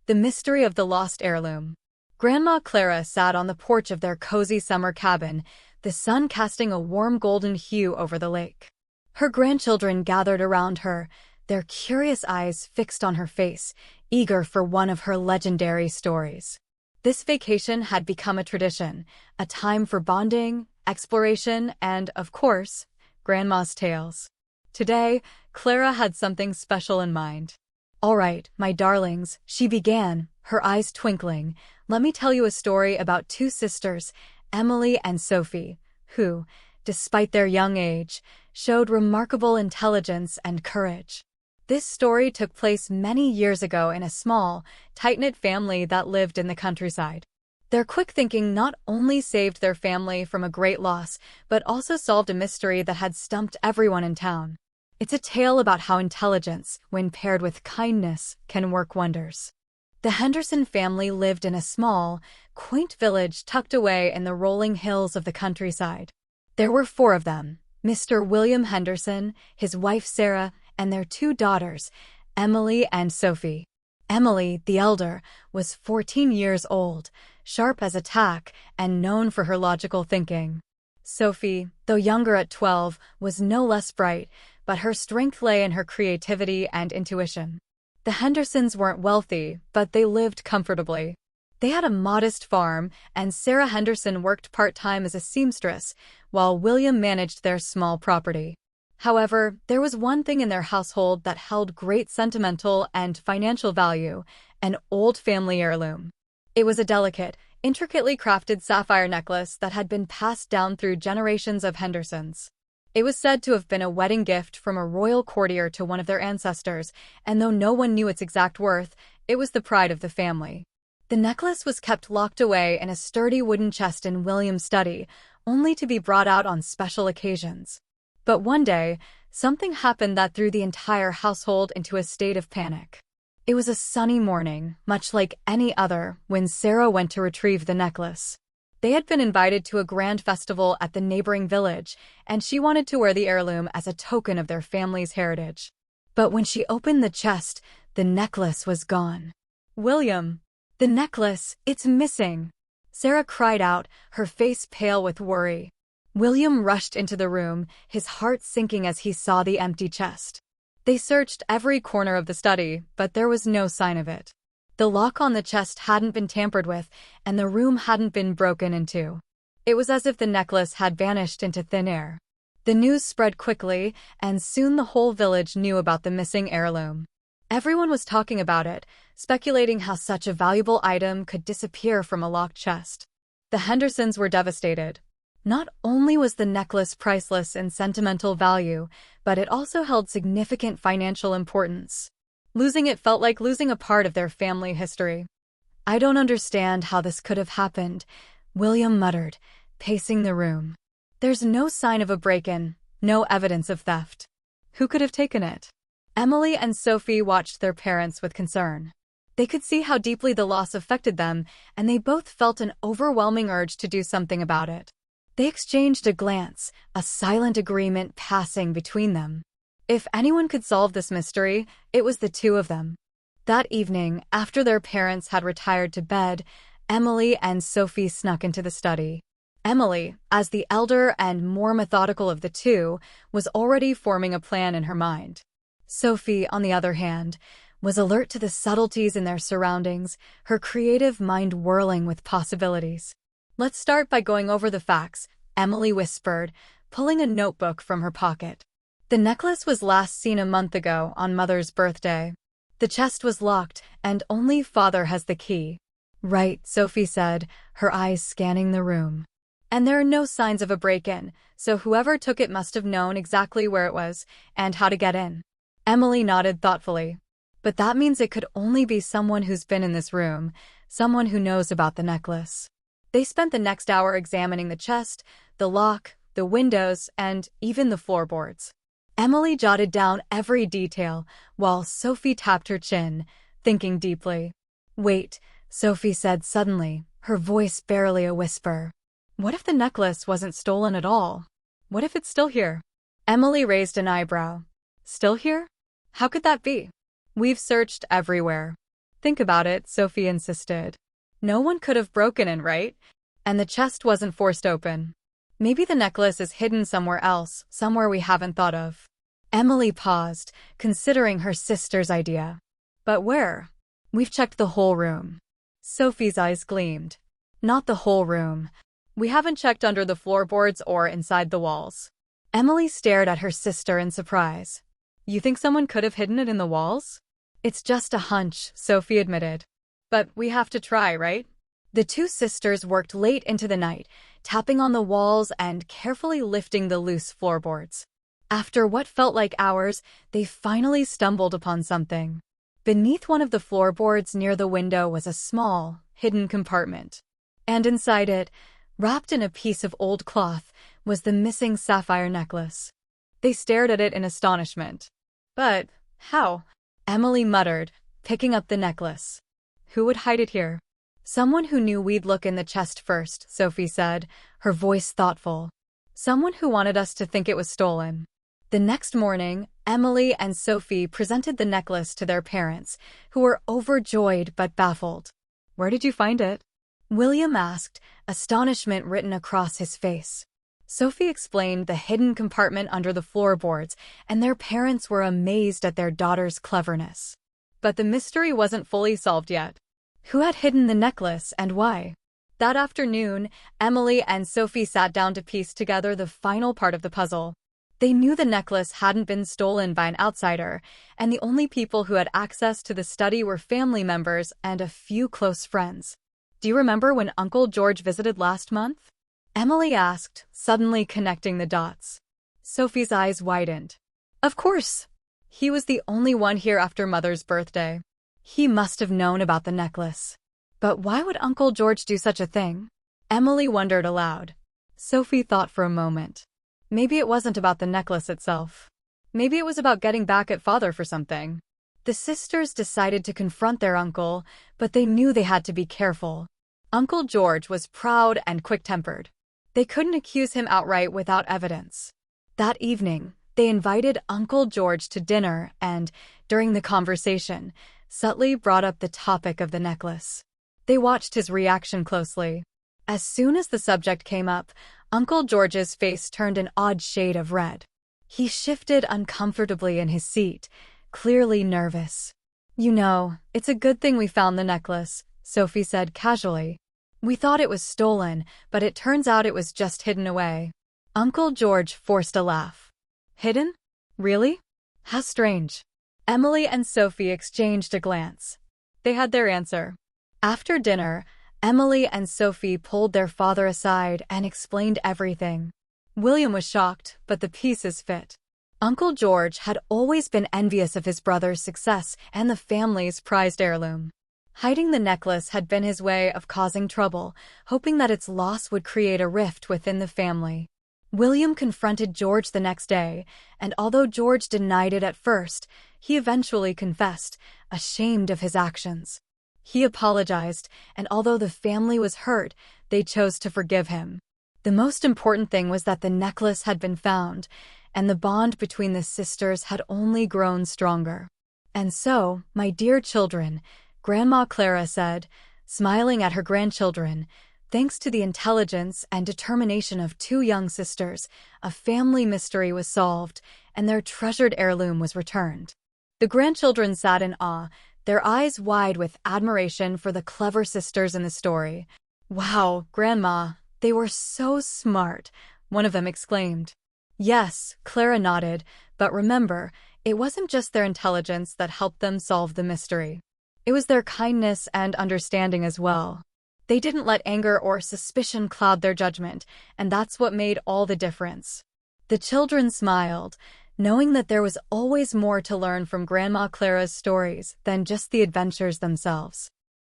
The mystery of the lost heirloom. Grandma Clara sat on the porch of their cozy summer cabin, the sun casting a warm golden hue over the lake. Her grandchildren gathered around her, their curious eyes fixed on her face, eager for one of her legendary stories. This vacation had become a tradition, a time for bonding, exploration, and, of course, Grandma's tales. Today, Clara had something special in mind. "All right, my darlings," she began, her eyes twinkling, "let me tell you a story about two sisters, Emily and Sophie, who, despite their young age, showed remarkable intelligence and courage. This story took place many years ago in a small, tight-knit family that lived in the countryside. Their quick thinking not only saved their family from a great loss, but also solved a mystery that had stumped everyone in town. It's a tale about how intelligence, when paired with kindness, can work wonders." The Henderson family lived in a small, quaint village tucked away in the rolling hills of the countryside. There were 4 of them: Mr. William Henderson, his wife Sarah, and their 2 daughters, Emily and Sophie. Emily, the elder, was 14 years old, sharp as a tack, and known for her logical thinking. Sophie, though younger at 12, was no less bright, but her strength lay in her creativity and intuition. The Hendersons weren't wealthy, but they lived comfortably. They had a modest farm, and Sarah Henderson worked part-time as a seamstress, while William managed their small property. However, there was one thing in their household that held great sentimental and financial value: an old family heirloom. It was a delicate, intricately crafted sapphire necklace that had been passed down through generations of Hendersons. It was said to have been a wedding gift from a royal courtier to one of their ancestors, and though no one knew its exact worth, it was the pride of the family. The necklace was kept locked away in a sturdy wooden chest in William's study, only to be brought out on special occasions. But one day, something happened that threw the entire household into a state of panic. It was a sunny morning, much like any other, when Sarah went to retrieve the necklace. They had been invited to a grand festival at the neighboring village, and she wanted to wear the heirloom as a token of their family's heritage. But when she opened the chest, the necklace was gone. "William! The necklace, it's missing!" Sarah cried out, her face pale with worry. William rushed into the room, his heart sinking as he saw the empty chest. They searched every corner of the study, but there was no sign of it. The lock on the chest hadn't been tampered with, and the room hadn't been broken into. It was as if the necklace had vanished into thin air. The news spread quickly, and soon the whole village knew about the missing heirloom. Everyone was talking about it, speculating how such a valuable item could disappear from a locked chest. The Hendersons were devastated. Not only was the necklace priceless in sentimental value, but it also held significant financial importance. Losing it felt like losing a part of their family history. "I don't understand how this could have happened," William muttered, pacing the room. "There's no sign of a break-in, no evidence of theft. Who could have taken it?" Emily and Sophie watched their parents with concern. They could see how deeply the loss affected them, and they both felt an overwhelming urge to do something about it. They exchanged a glance, a silent agreement passing between them. If anyone could solve this mystery, it was the 2 of them. That evening, after their parents had retired to bed, Emily and Sophie snuck into the study. Emily, as the elder and more methodical of the 2, was already forming a plan in her mind. Sophie, on the other hand, was alert to the subtleties in their surroundings, her creative mind whirling with possibilities. "Let's start by going over the facts," Emily whispered, pulling a notebook from her pocket. "The necklace was last seen a month ago on Mother's birthday. The chest was locked, and only Father has the key." "Right," Sophie said, her eyes scanning the room. "And there are no signs of a break-in, so whoever took it must have known exactly where it was and how to get in." Emily nodded thoughtfully. "But that means it could only be someone who's been in this room, someone who knows about the necklace." They spent the next hour examining the chest, the lock, the windows, and even the floorboards. Emily jotted down every detail, while Sophie tapped her chin, thinking deeply. "Wait," Sophie said suddenly, her voice barely a whisper. "What if the necklace wasn't stolen at all? What if it's still here?" Emily raised an eyebrow. "Still here? How could that be? We've searched everywhere." Think about it, Sophie insisted. No one could have broken in, right? And the chest wasn't forced open. Maybe the necklace is hidden somewhere else, somewhere we haven't thought of. Emily paused, considering her sister's idea. But where? We've checked the whole room. Sophie's eyes gleamed. Not the whole room. We haven't checked under the floorboards or inside the walls. Emily stared at her sister in surprise. You think someone could have hidden it in the walls? It's just a hunch, Sophie admitted. But we have to try, right? The two sisters worked late into the night, tapping on the walls and carefully lifting the loose floorboards. After what felt like hours, they finally stumbled upon something. Beneath one of the floorboards near the window was a small, hidden compartment. And inside it, wrapped in a piece of old cloth, was the missing sapphire necklace. They stared at it in astonishment. But how? Emily muttered, picking up the necklace. Who would hide it here? Someone who knew we'd look in the chest first, Sophie said, her voice thoughtful. Someone who wanted us to think it was stolen. The next morning, Emily and Sophie presented the necklace to their parents, who were overjoyed but baffled. Where did you find it? William asked, astonishment written across his face. Sophie explained the hidden compartment under the floorboards, and their parents were amazed at their daughter's cleverness. But the mystery wasn't fully solved yet. Who had hidden the necklace and why? That afternoon, Emily and Sophie sat down to piece together the final part of the puzzle. They knew the necklace hadn't been stolen by an outsider, and the only people who had access to the study were family members and a few close friends. Do you remember when Uncle George visited last month? Emily asked, suddenly connecting the dots. Sophie's eyes widened. Of course. He was the only one here after Mother's birthday. He must have known about the necklace. But why would Uncle George do such a thing? Emily wondered aloud. Sophie thought for a moment. Maybe it wasn't about the necklace itself. Maybe it was about getting back at Father for something. The sisters decided to confront their uncle, but they knew they had to be careful. Uncle George was proud and quick-tempered. They couldn't accuse him outright without evidence. That evening, they invited Uncle George to dinner and, during the conversation, subtly brought up the topic of the necklace. They watched his reaction closely. As soon as the subject came up, Uncle George's face turned an odd shade of red. He shifted uncomfortably in his seat, clearly nervous. You know, it's a good thing we found the necklace, Sophie said casually. We thought it was stolen, but it turns out it was just hidden away. Uncle George forced a laugh. Hidden? Really? How strange. Emily and Sophie exchanged a glance. They had their answer. After dinner, Emily and Sophie pulled their father aside and explained everything. William was shocked, but the pieces fit. Uncle George had always been envious of his brother's success and the family's prized heirloom. Hiding the necklace had been his way of causing trouble, hoping that its loss would create a rift within the family. William confronted George the next day, and although George denied it at first, he eventually confessed, ashamed of his actions. He apologized, and although the family was hurt, they chose to forgive him. The most important thing was that the necklace had been found, and the bond between the sisters had only grown stronger. And so, my dear children, Grandma Clara said, smiling at her grandchildren, thanks to the intelligence and determination of two young sisters, a family mystery was solved, and their treasured heirloom was returned. The grandchildren sat in awe, their eyes wide with admiration for the clever sisters in the story. Wow, Grandma, they were so smart, one of them exclaimed. Yes, Clara nodded, but remember, it wasn't just their intelligence that helped them solve the mystery. It was their kindness and understanding as well. They didn't let anger or suspicion cloud their judgment, and that's what made all the difference. The children smiled, knowing that there was always more to learn from Grandma Clara's stories than just the adventures themselves.